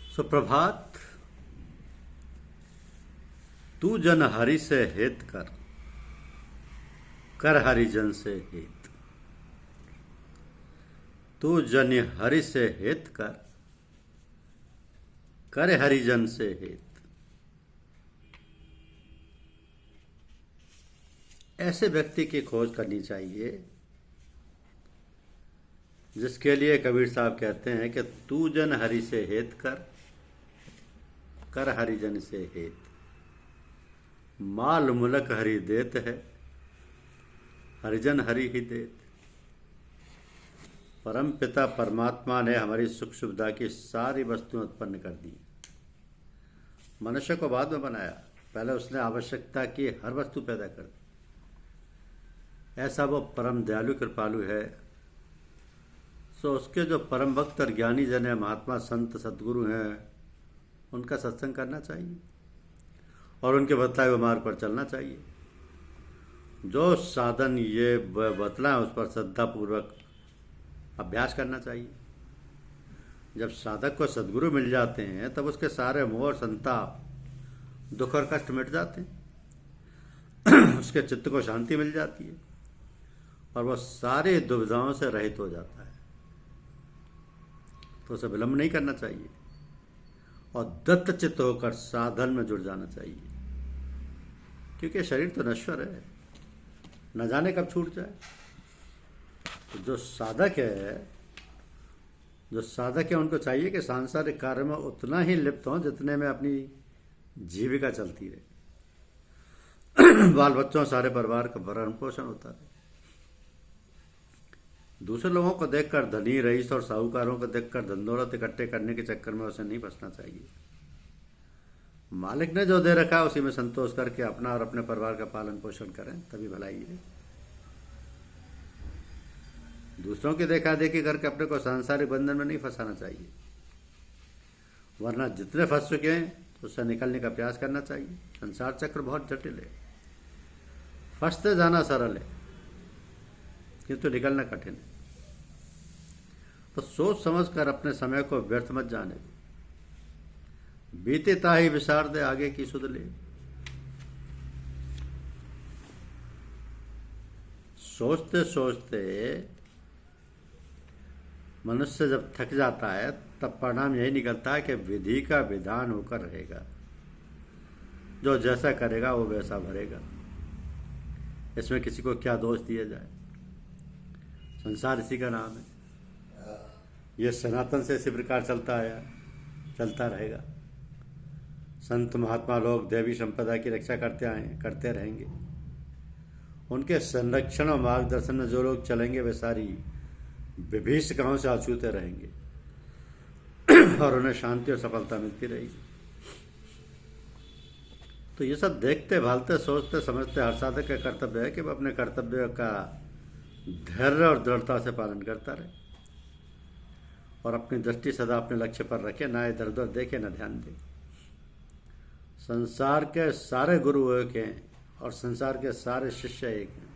सुप्रभात। तू जन हरि से हित कर, कर हरिजन से हित। तू जन हरि से हित कर, कर हरिजन से हित। ऐसे व्यक्ति की खोज करनी चाहिए जिसके लिए कबीर साहब कहते हैं कि तू जन हरि से हित कर, कर हरिजन से हित। माल मुलक हरि देत है, हरिजन हरि ही देत। परम पिता परमात्मा ने हमारी सुख सुविधा की सारी वस्तुएं उत्पन्न कर दी। मनुष्य को बाद में बनाया, पहले उसने आवश्यकता की हर वस्तु पैदा कर दी। ऐसा वो परम दयालु कृपालु है। सो उसके जो परम भक्त और ज्ञानी जन है, महात्मा संत सदगुरु हैं, उनका सत्संग करना चाहिए और उनके बतलाए हुए मार्ग पर चलना चाहिए। जो साधन ये बतला है उस पर श्रद्धापूर्वक अभ्यास करना चाहिए। जब साधक को सदगुरु मिल जाते हैं तब उसके सारे मोह और संताप, दुख और कष्ट मिट जाते हैं। उसके चित्त को शांति मिल जाती है और वह सारी दुविधाओं से रहित हो जाता है। तो उसे विलंब नहीं करना चाहिए और दत्त चित्त होकर साधन में जुड़ जाना चाहिए, क्योंकि शरीर तो नश्वर है, न जाने कब छूट जाए। तो जो साधक है उनको चाहिए कि सांसारिक कार्य में उतना ही लिप्त हों जितने में अपनी जीविका चलती रहे, बाल बच्चों सारे परिवार का भरण पोषण होता रहे। दूसरे लोगों को देखकर, धनी रईस और साहूकारों को देखकर धन दौलत इकट्ठे करने के चक्कर में उसे नहीं फंसना चाहिए। मालिक ने जो दे रखा है उसी में संतोष करके अपना और अपने परिवार का पालन पोषण करें, तभी भलाई है। दूसरों की देखा देखी करके अपने को सांसारिक बंधन में नहीं फंसाना चाहिए, वरना जितने फंस चुके हैं उससे निकलने का प्रयास करना चाहिए। संसार चक्र बहुत जटिल है, फंसते जाना सरल है किंतु निकलना कठिन है। तो सोच समझ कर अपने समय को व्यर्थ मत जाने दे। बीते ताही विसार दे, आगे की सुध ले। सोचते सोचते मनुष्य जब थक जाता है तब परिणाम यही निकलता है कि विधि का विधान होकर रहेगा। जो जैसा करेगा वो वैसा भरेगा। इसमें किसी को क्या दोष दिया जाए। संसार इसी का नाम है। यह सनातन से इसी प्रकार चलता आया, चलता रहेगा। संत महात्मा लोग देवी संपदा की रक्षा करते आए, करते रहेंगे। उनके संरक्षण और मार्गदर्शन में जो लोग चलेंगे वे सारी विभीषिकाओं से अछूते रहेंगे और उन्हें शांति और सफलता मिलती रहेगी। तो ये सब देखते, भालते, सोचते, समझते हर साधक का कर्तव्य है कि वह अपने कर्तव्य का धैर्य और दृढ़ता से पालन करता रहे और अपनी दृष्टि सदा अपने लक्ष्य पर रखे, ना इधर उधर देखे, ना ध्यान दे। संसार के सारे गुरु एक हैं और संसार के सारे शिष्य एक हैं।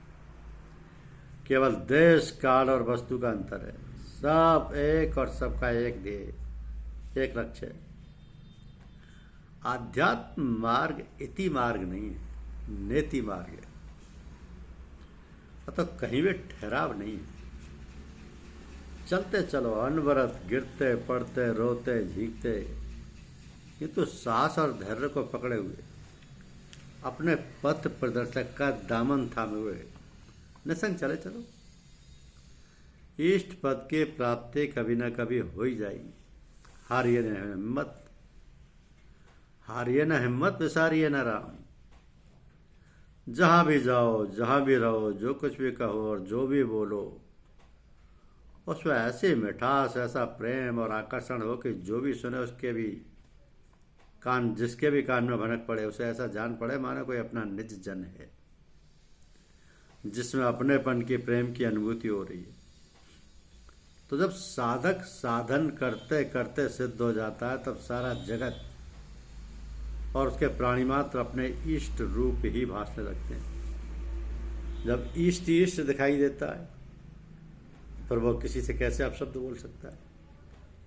केवल देश, काल और वस्तु का अंतर है। सब एक और सबका एक ध्येय, एक लक्ष्य है। आध्यात्म मार्ग इति मार्ग नहीं है, नेति मार्ग है। तो कहीं भी ठहराव नहीं है। चलते चलो अनवरत, गिरते पड़ते, रोते झींकते, किंतु साहस और धैर्य को पकड़े हुए, अपने पथ प्रदर्शक का दामन थामे हुए निसंग चले चलो। इष्ट पद की प्राप्ति कभी न कभी हो ही जाएगी। हारिए न हिम्मत, हारिए न हिम्मत, विसारिए न राम। जहां भी जाओ, जहां भी रहो, जो कुछ भी कहो और जो भी बोलो, उसमें ऐसी मिठास, ऐसा प्रेम और आकर्षण हो कि जो भी सुने उसके भी कान, जिसके भी कान में भनक पड़े, उसे ऐसा जान पड़े मानो कोई अपना निज जन है, जिसमें अपनेपन की, प्रेम की अनुभूति हो रही है। तो जब साधक साधन करते करते सिद्ध हो जाता है तब सारा जगत और उसके प्राणी मात्र अपने इष्ट रूप ही भासने लगते हैं। जब इष्ट इष्ट दिखाई देता है पर वो किसी से कैसे अपशब्द बोल सकता है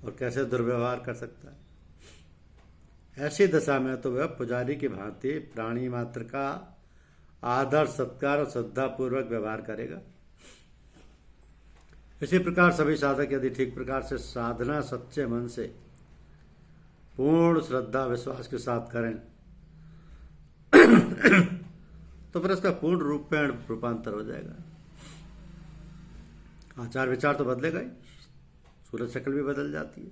और कैसे दुर्व्यवहार कर सकता है। ऐसी दशा में तो वह पुजारी की भांति प्राणी मात्र का आदर सत्कार और श्रद्धा पूर्वक व्यवहार करेगा। इसी प्रकार सभी साधक यदि ठीक प्रकार से साधना सच्चे मन से पूर्ण श्रद्धा विश्वास के साथ करें तो फिर इसका पूर्ण रूप में रूपांतर हो जाएगा। आचार विचार तो बदलेगा ही, सूरज शक्ल भी बदल जाती है,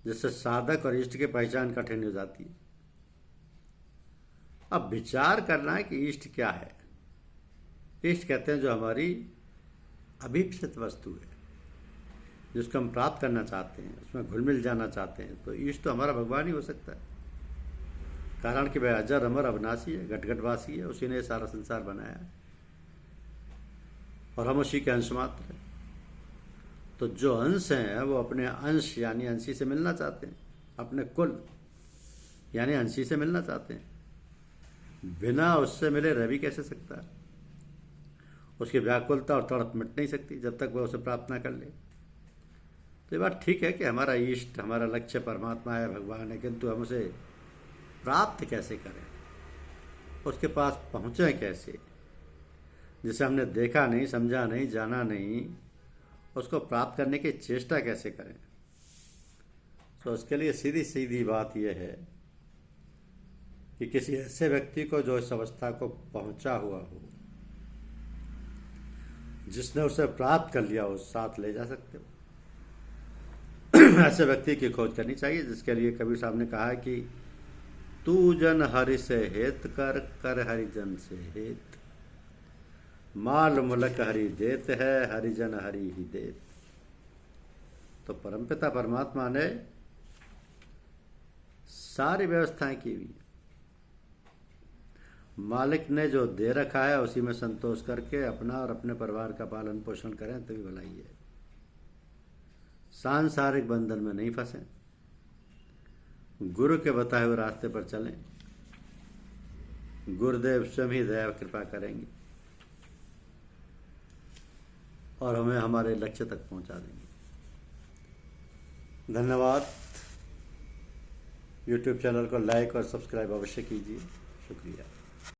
जिससे साधक और इष्ट की पहचान कठिन हो जाती है। अब विचार करना है कि इष्ट क्या है। इष्ट कहते हैं जो हमारी अभीप्सित वस्तु है, जिसको हम प्राप्त करना चाहते हैं, उसमें घुल मिल जाना चाहते हैं। तो इष्ट तो हमारा भगवान ही हो सकता है, कारण कि वह अजर अमर अविनाशी है, घटघटवासी है, उसी ने सारा संसार बनाया है और हम उसी के अंश मात्र हैं। तो जो अंश हैं वो अपने अंश यानी अंशी से मिलना चाहते हैं, अपने कुल यानी अंशी से मिलना चाहते हैं। बिना उससे मिले रह भी कैसे सकता है? उसकी व्याकुलता और तड़प मिट नहीं सकती जब तक वह उसे प्राप्त ना कर ले। तो ये बात ठीक है कि हमारा इष्ट, हमारा लक्ष्य परमात्मा है, भगवान है, किंतु हम उसे प्राप्त कैसे करें, उसके पास पहुँचे कैसे, जिसे हमने देखा नहीं, समझा नहीं, जाना नहीं, उसको प्राप्त करने की चेष्टा कैसे करें। तो उसके लिए सीधी सीधी बात यह है कि किसी ऐसे व्यक्ति को जो इस अवस्था को पहुंचा हुआ हो, जिसने उसे प्राप्त कर लिया हो, साथ ले जा सकते हो। ऐसे व्यक्ति की खोज करनी चाहिए, जिसके लिए कबीर साहब ने कहा है कि तू जन हरि से हेत कर, कर हरिजन से हेत, माल मुलक हरि देत है, हरिजन हरि ही देत। तो परमपिता परमात्मा ने सारी व्यवस्थाएं की हुई, मालिक ने जो दे रखा है उसी में संतोष करके अपना और अपने परिवार का पालन पोषण करें तभी भलाई है। सांसारिक बंधन में नहीं फंसे, गुरु के बताए हुए रास्ते पर चलें, गुरुदेव स्वयं ही दया कृपा करेंगे और हमें हमारे लक्ष्य तक पहुंचा देंगे। धन्यवाद। YouTube चैनल को लाइक और सब्सक्राइब अवश्य कीजिए। शुक्रिया।